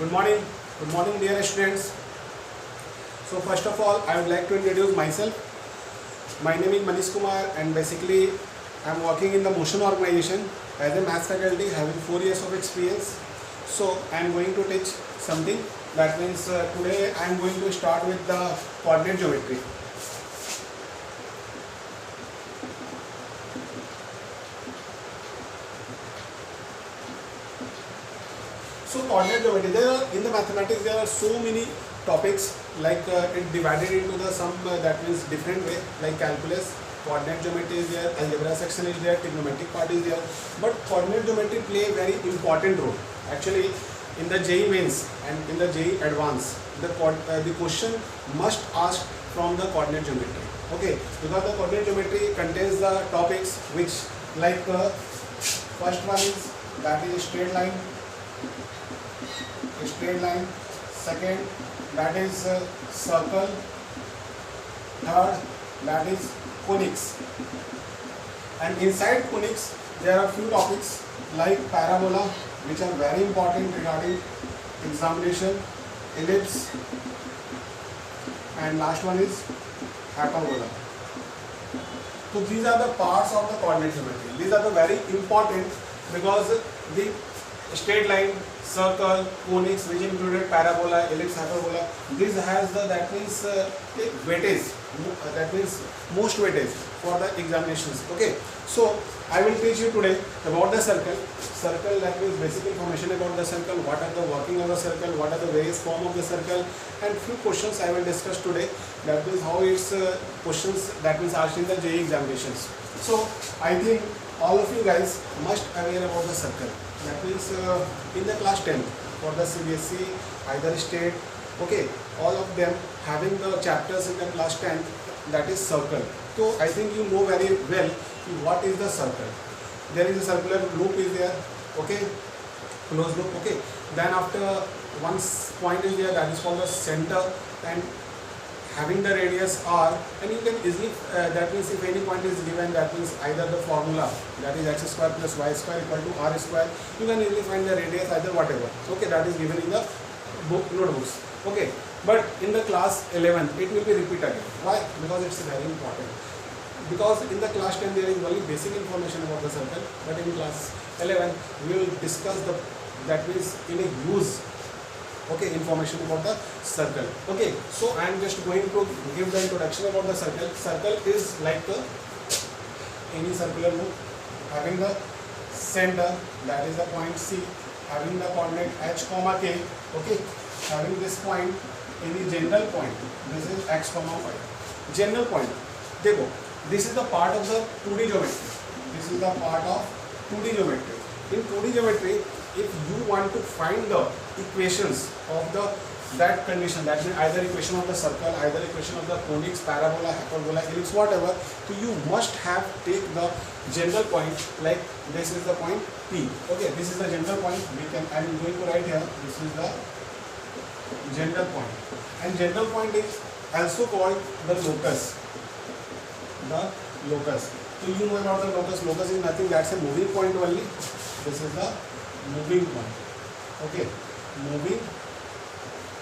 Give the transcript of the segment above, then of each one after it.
Good morning, dear students. So first of all, I would like to introduce myself. My name is Manish Kumar, and basically, I am working in the Motion organization as a maths faculty, having 4 years of experience. So I am going to teach something. That means today I am going to start with the coordinate geometry. So coordinate geometry, in the mathematics there are so many topics, like it divided into the some that means different way, like calculus, coordinate geometry is there, algebra section is there, trigonometric part is there. But coordinate geometry play a very important role. Actually, in the JEE mains and in the JEE advanced, the question must ask from the coordinate geometry. Okay, because the coordinate geometry contains the topics which, like first one is that is straight line. Second, that is circle. Third, that is conics. And inside conics there are few topics like parabola, which are very important regarding examination, ellipse, and last one is hyperbola. So these are the parts of the coordinate geometry. These are the very important, because the straight line, circle, conics, which included parabola, ellipse, hyperbola, this has the, that means weightage, that means most weightage for the examinations. Okay, so I will teach you today about the circle. Circle, that means basic information about the circle, what are the working of the circle, what are the various form of the circle, and few questions I will discuss today. That means how its questions, that means asked in the JEE examinations. So I think all of you guys must aware about the circle. That means in the class 10 for the CBSE, either state, okay, all of them having the chapters in the class 10, that is circle. So I think you know very well what is the circle. There is a circular loop is there, okay, closed loop, okay. Then after one point is there, that is called the center, and having the radius r, and you can easily, that means if any point is given, that means either the formula, that is x square plus y square equal to r square, you can easily find the radius either whatever, okay, that is given in the notebooks, okay. But in the class 11 it will be repeated again. Why? Because it's very important. Because in the class 10 there is only basic information about the circle, but in class 11 we will discuss the, that means in a use, okay, information about the circle. Okay, so I am just going to give the introduction about the circle. Circle is like any circular loop having the center, that is the point C, having the coordinate h comma k, okay, having this point, any general point, this is x comma y. General point, देखो, this is the part of the 2D geometry. This is the part of 2D geometry. In 2D geometry, if you want to find the equations of the that condition, that means either equation of the circle, either equation of the conics, parabola, hyperbola, ellipse, whatever, so you must have take the general point, like this is the point P. Okay, this is the general point. We can, I am going to write here, this is the general point, and general point is also called the locus. The locus. So you know about the locus. Locus is nothing, that's a moving point only. This is the moving point. Okay, moving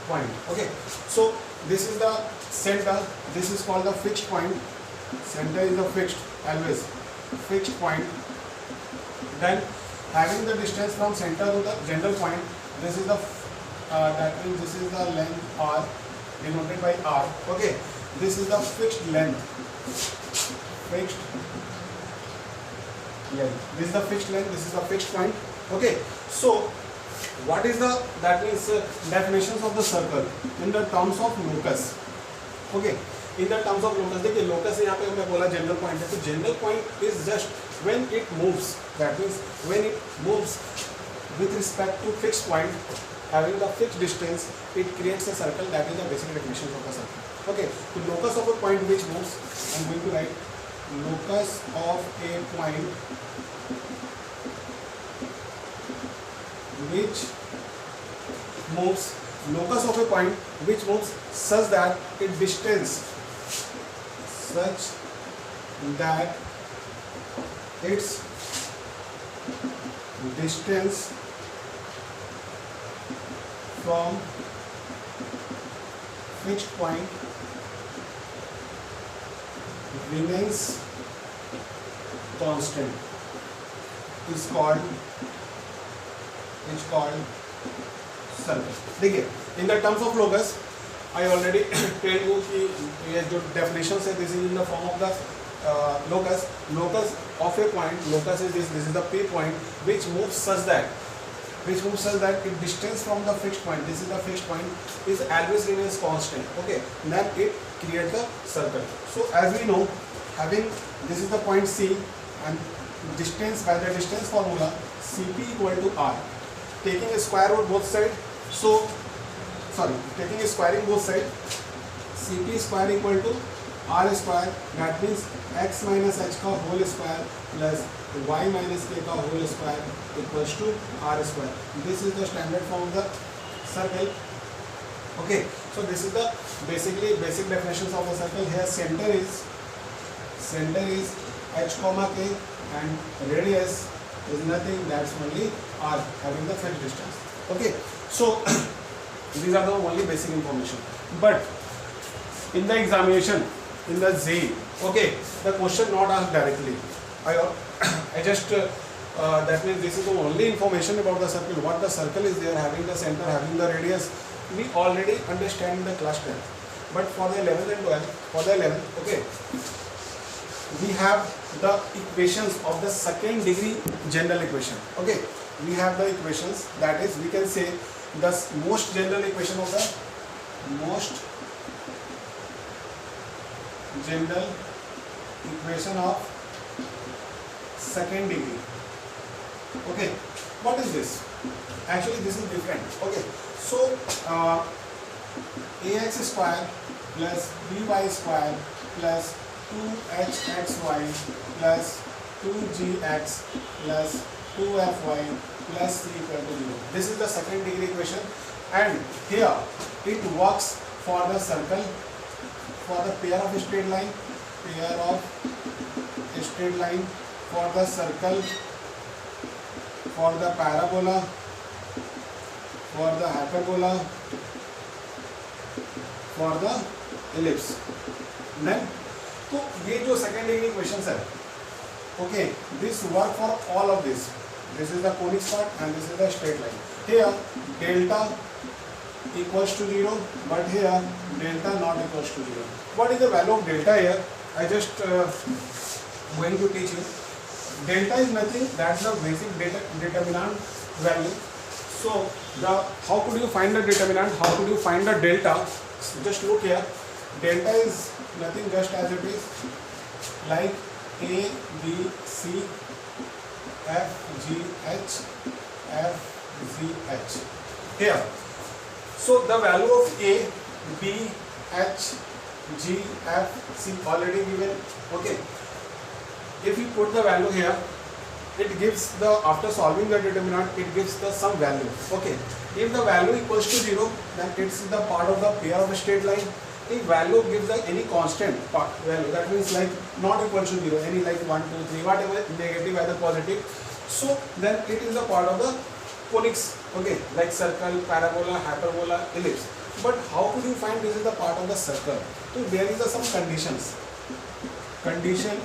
point. Okay, so this is the center. This is called the fixed point. Center is the fixed, always fixed point. Then having the distance from center to the general point, this is the that means this is the length r, denoted by r. Okay, this is the fixed length. Fixed length. This is the fixed length. This is the fixed point. Okay, so what is the, that means definitions of the circle in the terms of locus. Okay, in the terms of locus, देखिए locus यहाँ पे हमने बोला general point है, तो general point is just when it moves, that means when it moves with respect to fixed point, having the fixed distance, it creates a circle. That is the basic definition of a circle. Okay, the locus of a point which moves, I am going to write locus of a point which moves, locus of a point which moves such that its distance, such that its distance from fixed point remains constant is called circle. देखिए in the terms of locus I already tell you कि ये जो definition है this is in the form of the locus of a point. Locus is this is the P point which moves such that its distance from the fixed point, this is the fixed point, is always remains constant. Okay, then it creates the circle. So as we know, having this is the point C and distance, by the distance formula Cp equal to R, taking a square root both sides, taking a squaring both sides, Cp square equal to R square, that means x minus h का whole square plus y minus k का whole square equals to R square. This is the standard form of the circle. Okay, so this is the basic definitions of the circle. Here center is h comma k and radius is nothing, that's only R, having the fixed distance. Okay, so these are the only basic information. But in the examination, in the Z, okay, the question not asked directly. I just that means this is the only information about the circle. What the circle is there, having the center, having the radius, we already understand in the class 10. But for the 11th and 12th, okay, we have the equations of the second degree general equation. Okay, we have the equations, that is we can say the most general equation of the second degree. Okay, what is this? Actually this is different. Okay, so ax square plus by square plus 2hxy plus 2gx plus 2fy plus c equal to 0. This is the second degree equation, and here it works for the circle, for the pair of straight line, for the circle, for the parabola, for the hyperbola, for the ellipse. Then तो ये जो second degree equations है, okay, this work for all of this. This is the conic part and this is the straight line. Here delta equals to 0, but here delta not equals to 0. What is the value of delta here? I just going to teach you. Delta is nothing, that's the basic determinant value. So how could you find the determinant? How could you find the delta? Just look here. Delta is nothing, just as it is, like A, B, C, F, G, H, F, G, H. Here, so the value of A, B, H, G, F, C already given. Okay, if you put the value here, it gives the, after solving the determinant, it gives the some value. Okay, if the value equals to 0, then it's the part of the pair of a straight line. If value gives the any constant part value, that means like not equal to 0, any like 1, 2, 3, whatever, negative either positive, so then it is a part of the conics. Okay, like circle, parabola, hyperbola, ellipse. But how could you find this is the part of the circle? So there is some conditions. Condition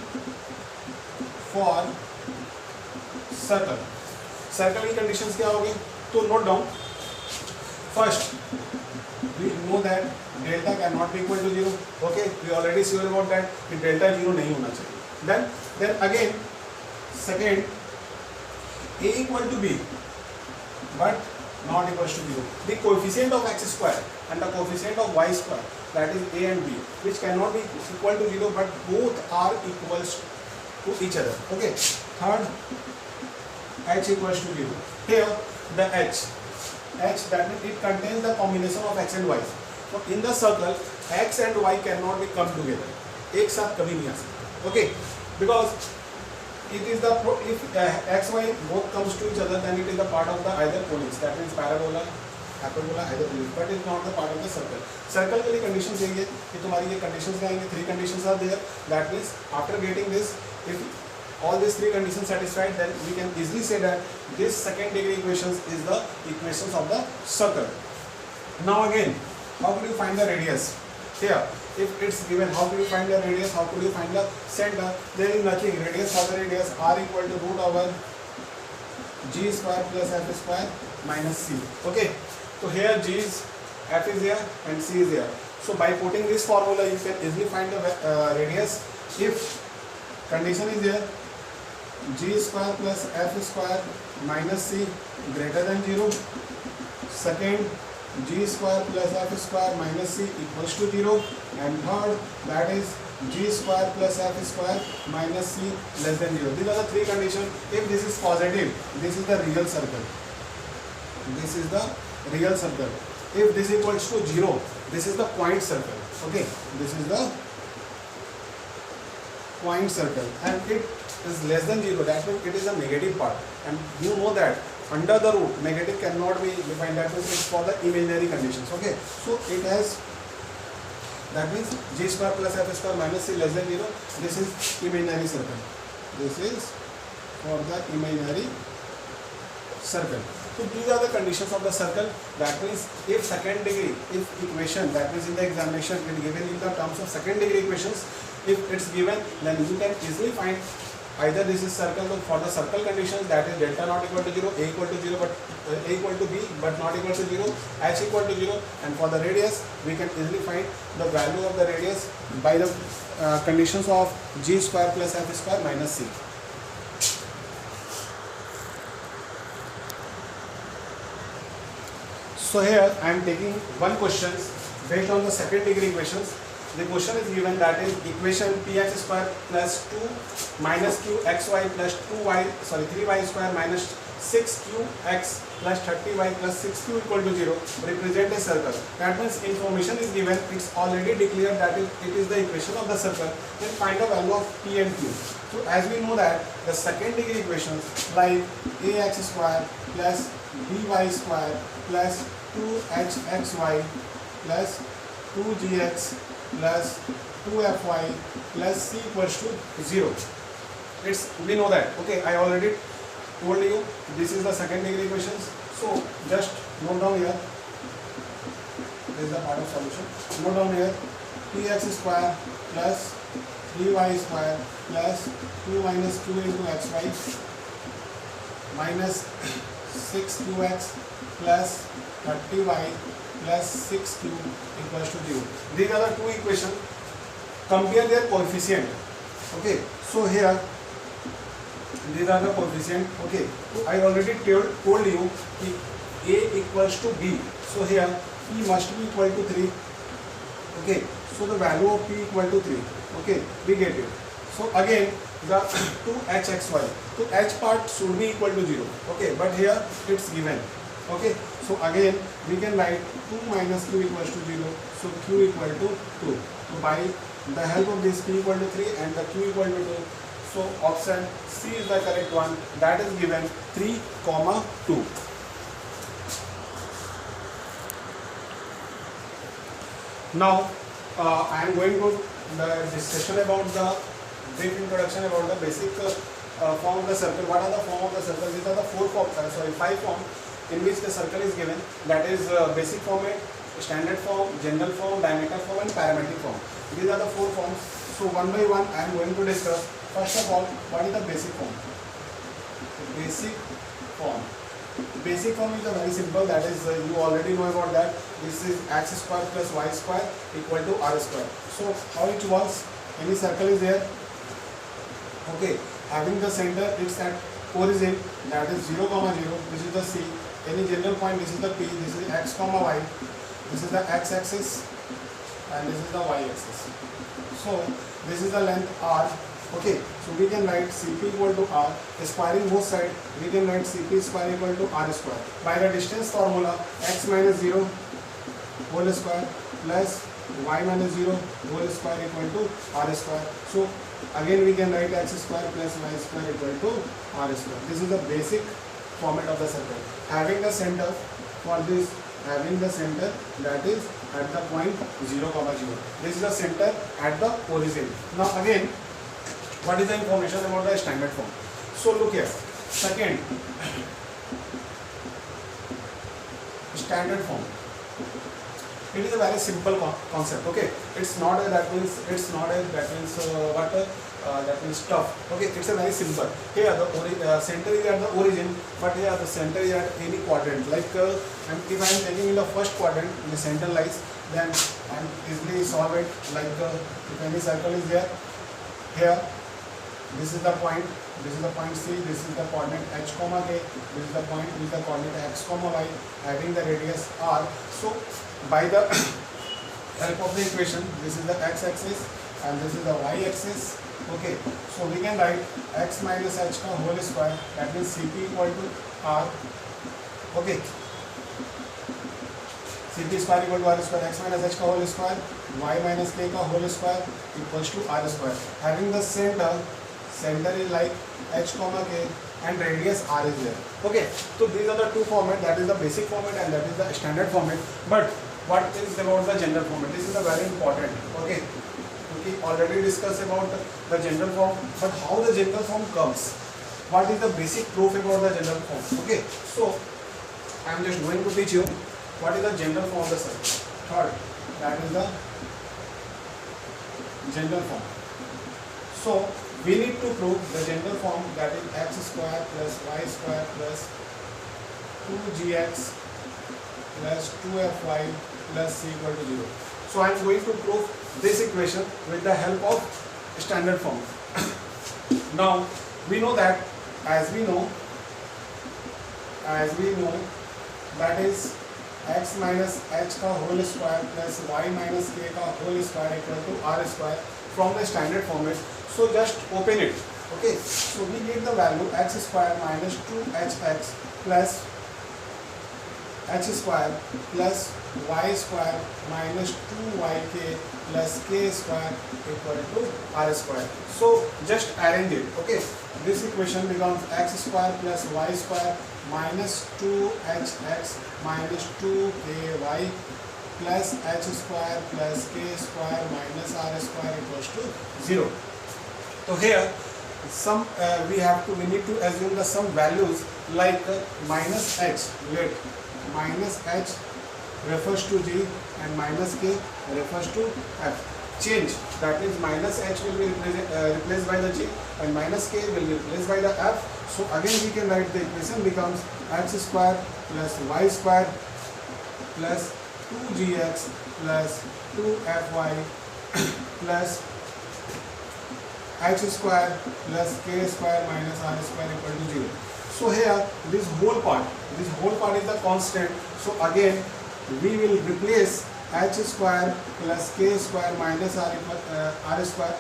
for circle. Circle की conditions क्या होगी? तो note down. First, we know that delta cannot be equal to 0. Okay, we already sure about that कि delta 0 नहीं होना चाहिए. Then again, second, a equal to b, but not equals to 0. The coefficient of x square and the coefficient of y square, that is a and b, which cannot be equal to 0, but both are equals to each other. Okay. Third, h equals to 0. Here the h that means it contains the combination of x and y. So in the circle, x and y cannot be come together. एक साथ कभी नहीं आ सकते. Okay, because it is the if x y both comes to each other, then it is the part of the either conics, that means parabola, hyperbola, either ellipse, but it is not the part of the circle. Circle के लिए conditions देंगे कि तुम्हारी ये conditions रहेंगे. 3 conditions are there. That means after getting this, if all these 3 conditions satisfied, then we can easily say that this second degree equations is the equations of the circle. Now again, how could you find the radius? Here, if it's given, how could you find the radius? How could you find the center? There is nothing. Radius for the radius r equal to root over g square plus f square minus c. Okay. So here g is, f is here and c is here. So by putting this formula, you can easily find the radius. If condition is here, g square plus f square minus c greater than 0. Second, g square plus f square minus c equals to 0. And third, that is g square plus f square minus c less than 0. These are the three conditions. If this is positive, this is the real circle. This is the real circle. If this equals to 0, this is the point circle. Okay, this is the point circle, and it is less than 0. That means it is a negative part, and you know that under the root negative cannot be defined. That means it's for the imaginary conditions. Okay, so it has, that means g square plus f square minus c less than 0. This is imaginary circle. This is for the imaginary circle. So these are the conditions of the circle. That means if second degree, if equation, that means in the examination it given in the terms of second degree equations, if it's given, then you can easily find either this is circle. So for the circle conditions, that is delta not equal to 0, a equal to 0, but a equal to b but not equal to 0, h equal to 0, and for the radius we can easily find the value of the radius by the conditions of g square plus f square minus c. So here I am taking one question based on the second degree equations. The question is given, that is equation px square plus 2 minus qxy plus 3y square minus 6qx plus 30y plus 6q equal to 0 represent a circle. That means information is given, it's already declared that it is the equation of the circle. Then find the value of p and q. So as we know that the second degree equations like ax square plus by square plus 2hxy plus 2gx plus 2fy plus c equals to 0. We know that. Okay, I already told you this is the second degree equations. So just note down here. This is the part of solution. Note down here, px square plus 3y square plus 2 minus q into xy minus 6qx plus 30y plus 6q equals to 0. These are the two equations. Compare their coefficient. Okay, so here these are the coefficient. Okay, I already told you a equals to b. So here p must be equal to 3. Okay, so the value of p equal to 3. Okay, we get it. So again the 2hxy. So h part should be equal to 0. Okay, but here it's given. Okay, so again we can write 2 minus q equals to 0. So q equal to 2. So by the help of this p equal to 3 and the q equal to 2. So option C is the correct one. That is given 3, 2. Now I am going to the discussion about the brief introduction about the basic form of the circle. What are the form of the circle? These are the 5 forms in which the circle is given. That is basic form, standard form, general form, diameter form and parametric form. These are the 4 forms. So one by one I am going to discuss. First of all, what is the basic form? The basic form. Basic form is very simple. That is you already know about that. This is x square plus y square equal to r square. So how it works? Any circle is there. Okay, having the center, it's at origin, that is 0, 0. This is the c. Any general point, this is the p. This is x, y. This is the x-axis and this is the y-axis. So this is the length r. Okay, so we can write Cp equal to r. Squaring both sides, we can write Cp square equal to r square. By the distance formula, x minus 0 whole square plus y minus 0 whole square equal to r square. So again we can write x square plus y square equal to r square. This is the basic format of the circle. Having the center for this, having the center that is at the point 0, 0. This is the center at the origin. Now again, what is the information about the standard form? So look here. Second, standard form. It is a very simple concept. Okay, it's not a that means tough. Okay, it's a very simple. Here the center is at the origin, but here the center is at any quadrant. Like and if I am taking in the first quadrant, the center lies, then I am easily solve it. Like if any circle is there, here this is the point. This is the point C, this is the coordinate h comma k, this is the point with the coordinate x comma y, having the radius r. So by the help of the equation, this is the x-axis and this is the y-axis. Okay, so we can write x minus h ka whole square, that means Cp equal to r. Okay, Cp square equal to r square, x minus h ka whole square, y minus k ka whole square equals to r square. Having the center is like h comma k and radius r is there. Okay, so these are the two format, that is the basic format and that is the standard format. But what is about the general format? This is the very important. Okay, we already discussed about the general form, but how the general form comes, what is the basic proof about the general form? Okay, so I am just going to teach you what is the general form of the circle. Third, that is the general form. So we need to prove the general form, that is x square plus y square plus 2gx plus 2fy plus c equal to 0. So I am going to prove this equation with the help of standard form. Now we know that, as we know that is x minus h ka whole square plus y minus k ka whole square equal to r square from the standard format. So just open it. Okay, so we get the value x square minus 2hx plus h square plus y square minus 2yk plus k square equal to r square. So just arrange it. Okay, this equation becomes x square plus y square minus 2hx minus 2ky plus h square plus k square minus r square equals to 0. So here we need to assume the some values like minus h. Let minus h refers to g and minus k refers to f. Change, that means minus h will be replaced by the g and minus k will be replaced by the f. So again we can write the equation becomes x square plus y square plus 2gx plus 2fy plus h square plus k square minus r square equal to 0. So here this whole part is the constant. So again we will replace h square plus k square minus r square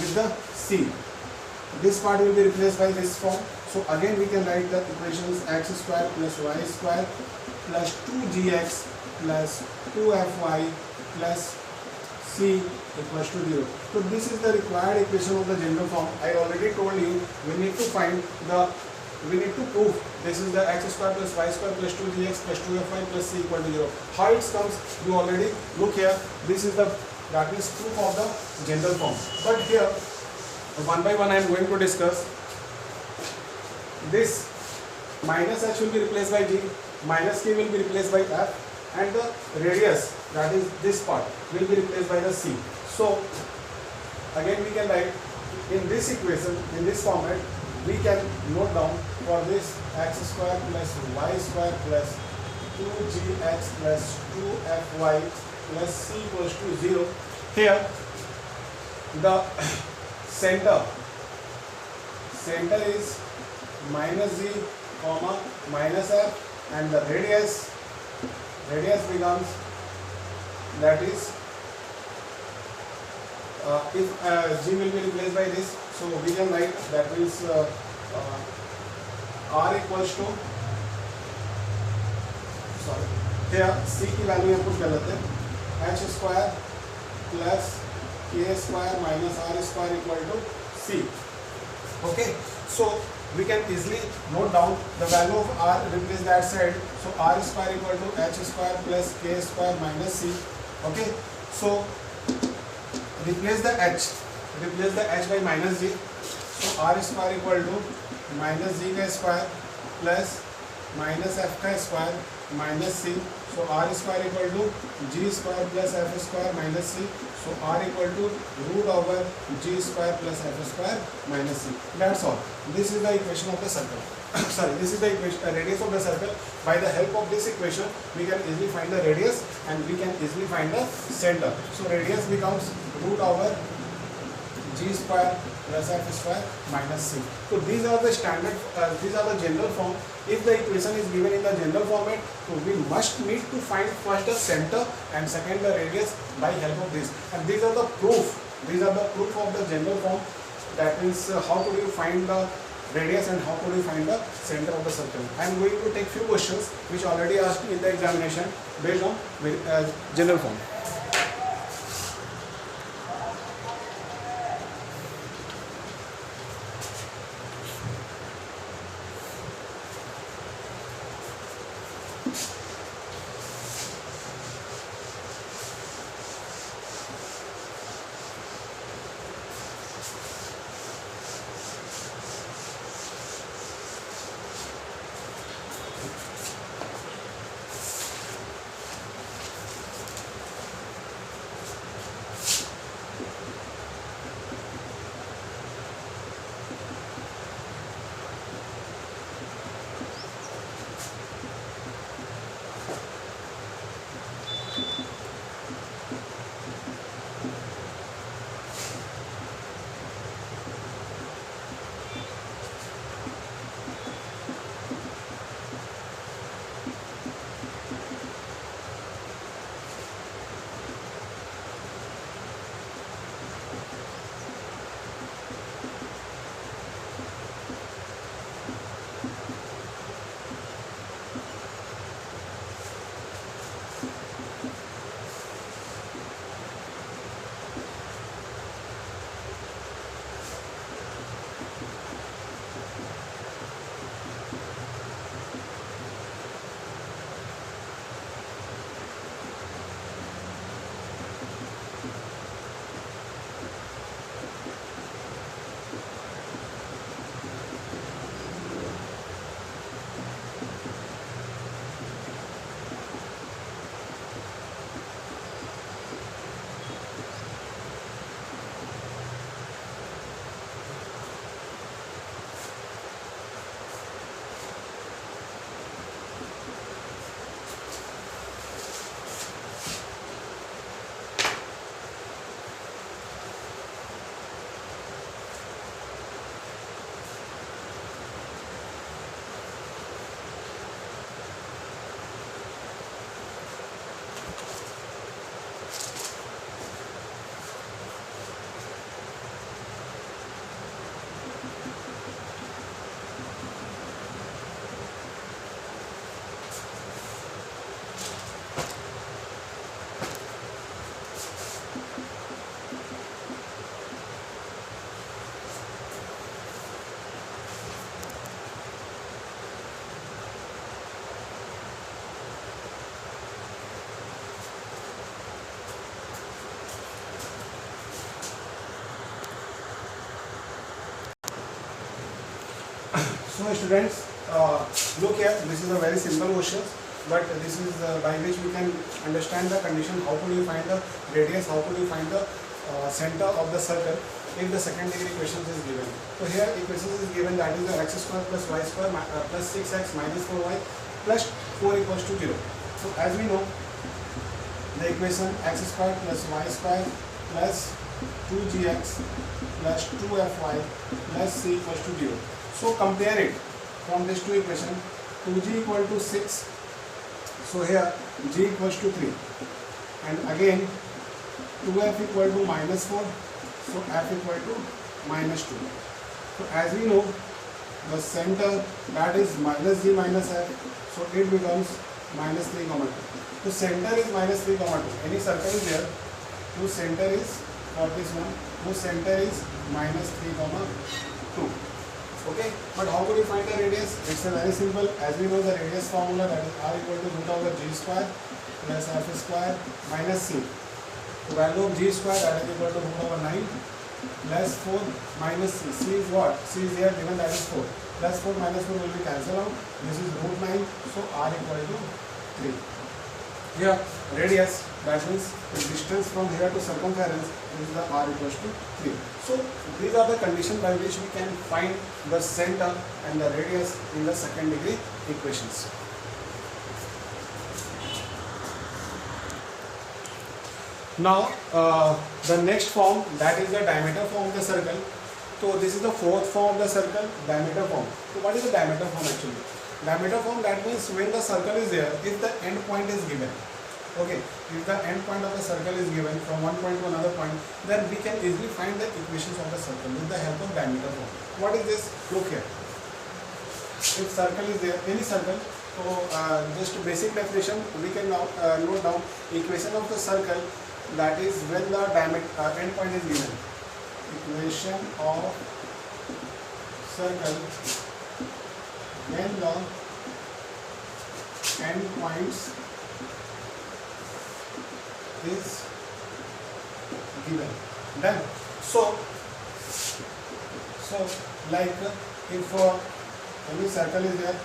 with the c. This part will be replaced by this form. So again we can write the equations x square plus y square plus 2gx plus 2fy plus c equals to 0. So this is the required equation of the general form. I already told you we need to prove this is the x square plus y square plus 2gx plus 2fy plus c equal to 0. How it comes, you already look here. This is that is proof of the general form. But here one by one I am going to discuss. This minus h will be replaced by g, minus k will be replaced by f, and the radius, that is this part, will be replaced by the c. So again we can write in this equation, in this format, we can note down for this x square plus y square plus 2gx plus 2fy plus c equals to 0. Here the center is minus z comma minus f, and the radius becomes, that is if g will be replaced by this, so we can write that means r equals to, sorry, here c की value यहाँ put कर लेते हैं, h square plus k square minus r square equal to c. Okay, so we can easily note down the value of r, replace that side. So r square equal to h square plus k square minus c. Okay, so replace the h by minus g. So r square equal to minus g ka square plus minus f ka square minus c. So So r square equal to g square plus f square minus c. So r equal to root over g square plus f square minus c. That's all. This is the equation of the circle. Sorry, this is the equation, radius of the circle. By the help of this equation, we can easily find the radius and we can easily find the center. So radius becomes root over g square plus f square minus c. So these are the standard, these are the general form. If the equation is given in the general format, so we must need to find first the center and second the radius by help of this. And these are the proof. These are the proof of the general form. That means how could you find the radius and how could you find the center of the circle. I am going to take few questions which already asked in the examination based on general form. So students, look here, this is a very simple question, but this is by which we can understand the condition, how could you find the radius, how could you find the center of the circle if the second degree equation is given. So here equation is given, that is the x square plus y square plus 6x minus 4y plus 4 equals to 0. So as we know, the equation x square plus y square plus 2gx plus 2fy plus c equals to 0. So compare it from these two equations. 2g equal to 6. So here g equals to 3. And again 2f equal to minus 4. So f equal to minus 2. So as we know, the center, that is minus g minus f. So it becomes minus 3 comma 2. So center is minus 3 comma 2. Any circle is there, whose center is for this one, whose center is minus 3 comma 2. Okay, but how could you find the radius? It's a very simple. As we know the radius formula, that is r equal to root over g square plus f square minus c. The value of g square, that is equal to root over 9 plus 4 minus c. C is what? C is here given, that is 4. Plus 4 minus 4 will be cancelled out. This is root 9. So r equal to 3. here radius, that means the distance from here to circumference is the r equals to 3. So these are the conditions by which we can find the center and the radius in the second degree equations. Now the next form, that is the diameter form of the circle. So this is the fourth form of the circle, diameter form. So what is the diameter form actually? Diameter form, that means when the circle is there, if the end point is given, okay, if the end point of the circle is given from one point to another point, then we can easily find the equations of the circle with the help of diameter form. What is this? Look here. If circle is there, any circle, so just basic definition, we can now note down equation of the circle, that is when the diameter end point is given. Equation of circle when the end points is given. Done. So like if any circle is there,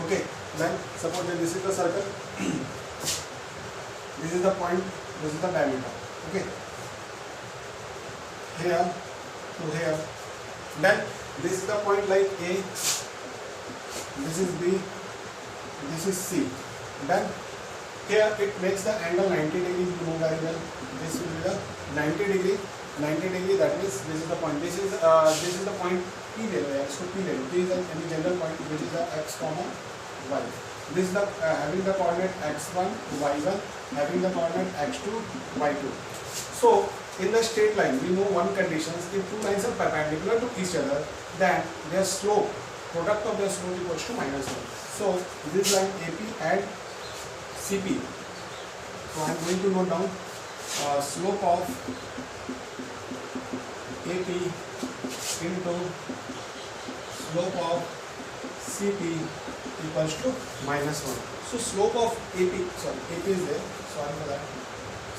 okay, then suppose that this is the circle, this is the point, this is the diameter, okay, here to here, then this is the point like A, this is B, this is C, then here it makes the angle 90 degrees, you know very well. This will be the 90 degree, that means this is the point, this is the point P value, x to P value. This is any general point which is the x comma y. This is the having the coordinate x1 y1, having the coordinate x2 y2. So in the straight line we know one condition, if two lines are perpendicular to each other, then their slope, product of their slope equals to -1. So this line AP and CP. So I am going to note down slope of AP into slope of CP equals to -1. So slope of AP, sorry, AP is there, sorry for that.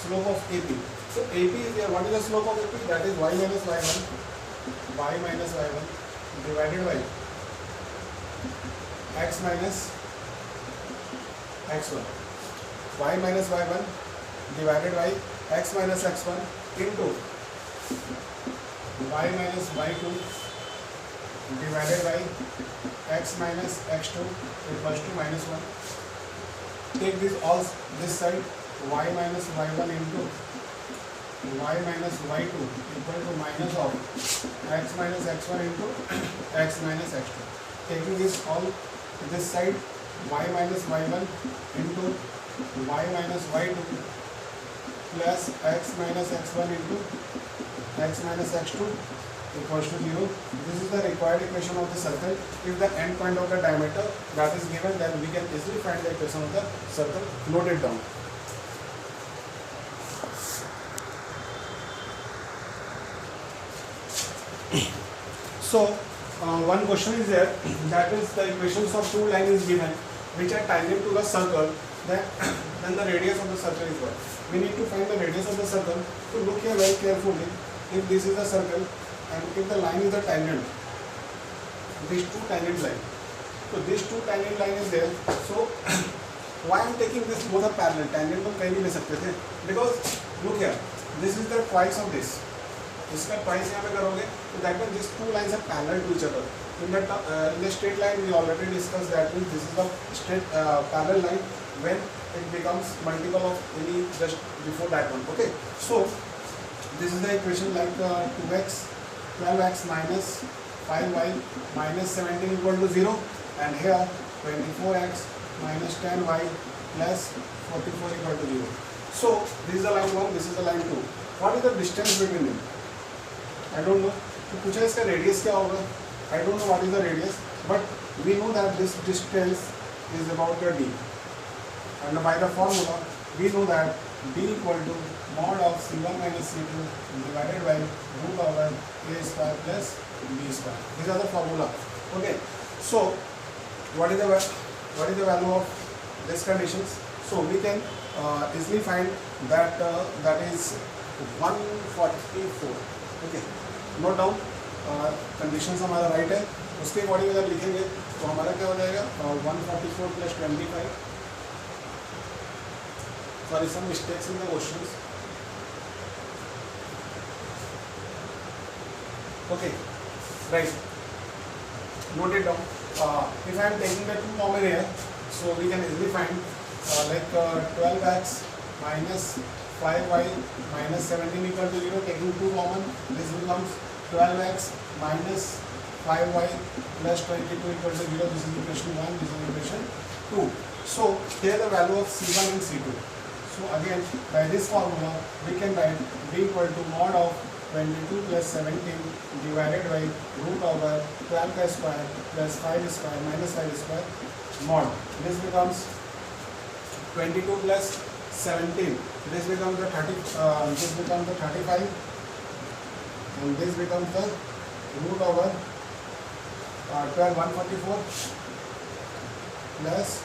Slope of AP. So AP is there. What is the slope of AP? That is y minus y1 divided by x minus x1. Y minus y1 divided by x minus x1 into y minus y2 divided by x minus x2 equals to -1. Take this all this side, y minus y1 into y minus y2 equal to minus of x minus x1 into x minus x2. Taking this all this side, y minus y1 into y minus y2 plus x minus x1 into x minus x2 equals to 0. This is the required equation of the circle. If the end point of the diameter that is given, then we can easily find the equation of the circle. Note it down. So one question is there, that is the equations of two lines is given which are tangent to the circle, then the radius of the circle is what? We need to find the radius of the circle. So look here very carefully. If this is the circle and if the line is the tangent, these two tangent line. So these two tangent line is there. So why I am taking this both are parallel? Tangent तो कहीं भी ले सकते थे. Because look here, this is the twice of this. इसका twice यहाँ पे करोगे, so that means these two lines are parallel to each other. In the straight line we already discussed that means this is the straight parallel line when it becomes multiple of any just before that one. Okay, so this is the equation like 2x 12x minus 5y minus 17 equal to 0, and here 24x minus 10y plus 44 equal to 0. So this is the line 1, this is the line 2. What is the distance between them? I don't know. तो पूछा इसका radius क्या होगा? I don't know what is the radius, but we know that this distance is about d. And by the formula, we know that d equal to mod of c1 minus c2 divided by root over a square plus b square. These are the formula. Okay. So what is the value of these conditions? So we can easily find that that is 144. Okay. Note down. Conditions हमारा right है, उसके according अगर लिखेंगे तो हमारा क्या हो जाएगा 144 plus 25 sorry, some mistakes in the questions. Okay, right. Note it down. If I am taking the 2 common here, so we can easily find 12x minus 5y minus 17 equal to 0. Taking 2 common, this becomes 12x minus 5y plus 22 equal to 0. This is equation 1, this is equation 2. So here the value of C1 and C2. So again, by this formula, we can write b equal to mod of 22 plus 17 divided by root over 12 square plus 5 square minus 5 square mod. This becomes 22 plus 17. This becomes the 35, and this becomes the root over 12 144 plus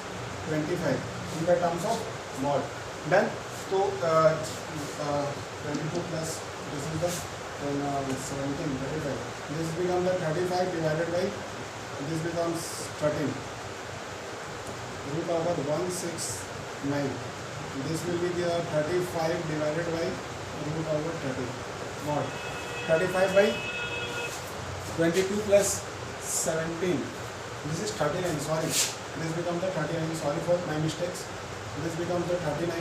25 in the terms of mod. Done. So 22 plus this is the 17 35. This becomes the 35 divided by this becomes 13. Root over 169. This will be the 35 divided by root over 30 mod. 35 by 22 plus 17. This is 39. Sorry. This becomes the 39. Sorry for my mistakes. This becomes the 39.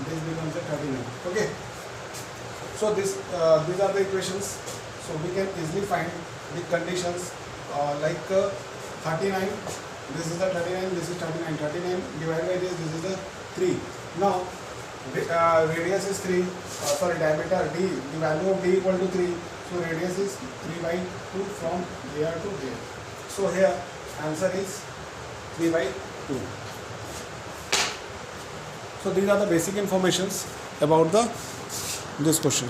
This becomes the 39. Okay. So these are the equations. So we can easily find the conditions like 39. This is the 39. This is 39. 39 divided by this. This is the 3. Now radius is 3. Diameter d. The value of d equal to 3. So radius is 3 by 2 from here to here. So here answer is 3 by 2. So these are the basic informations about this question.